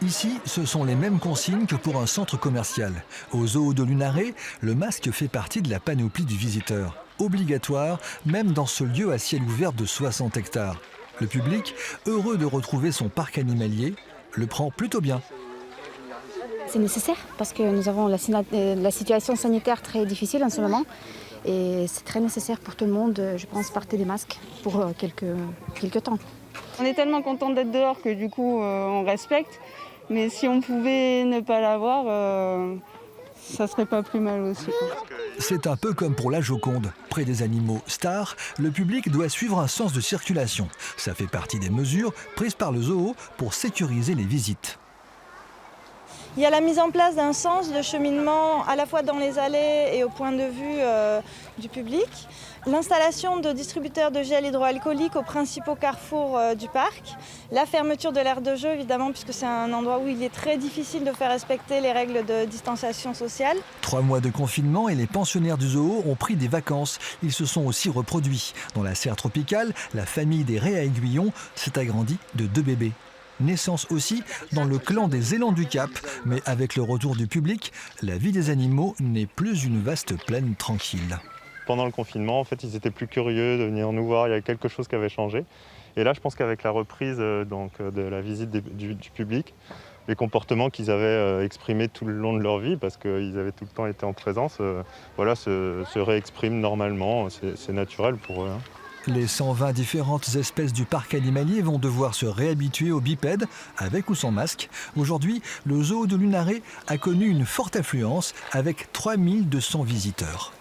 Ici, ce sont les mêmes consignes que pour un centre commercial. Au zoo de Lunaré, le masque fait partie de la panoplie du visiteur. Obligatoire, même dans ce lieu à ciel ouvert de 60 hectares. Le public, heureux de retrouver son parc animalier, le prend plutôt bien. C'est nécessaire parce que nous avons la situation sanitaire très difficile en ce moment. Et c'est très nécessaire pour tout le monde, je pense, porter des masques pour quelques temps. On est tellement content d'être dehors que du coup on respecte. Mais si on pouvait ne pas l'avoir, ça serait pas plus mal aussi. C'est un peu comme pour la Joconde. Près des animaux stars, le public doit suivre un sens de circulation. Ça fait partie des mesures prises par le zoo pour sécuriser les visites. Il y a la mise en place d'un sens de cheminement à la fois dans les allées et au point de vue du public. L'installation de distributeurs de gel hydroalcoolique aux principaux carrefours du parc. La fermeture de l'aire de jeu, évidemment, puisque c'est un endroit où il est très difficile de faire respecter les règles de distanciation sociale. 3 mois de confinement et les pensionnaires du zoo ont pris des vacances. Ils se sont aussi reproduits. Dans la serre tropicale, la famille des raies à aiguillons s'est agrandie de 2 bébés. Naissance aussi dans le clan des élans du Cap. Mais avec le retour du public, la vie des animaux n'est plus une vaste plaine tranquille. Pendant le confinement, en fait, ils étaient plus curieux de venir nous voir. Il y a quelque chose qui avait changé. Et là, je pense qu'avec la reprise de la visite du public, les comportements qu'ils avaient exprimés tout le long de leur vie, parce qu'ils avaient tout le temps été en présence, se réexpriment normalement. C'est naturel pour eux. Les 120 différentes espèces du parc animalier vont devoir se réhabituer aux bipèdes, avec ou sans masque. Aujourd'hui, le zoo de Lunaré a connu une forte affluence avec 3200 visiteurs.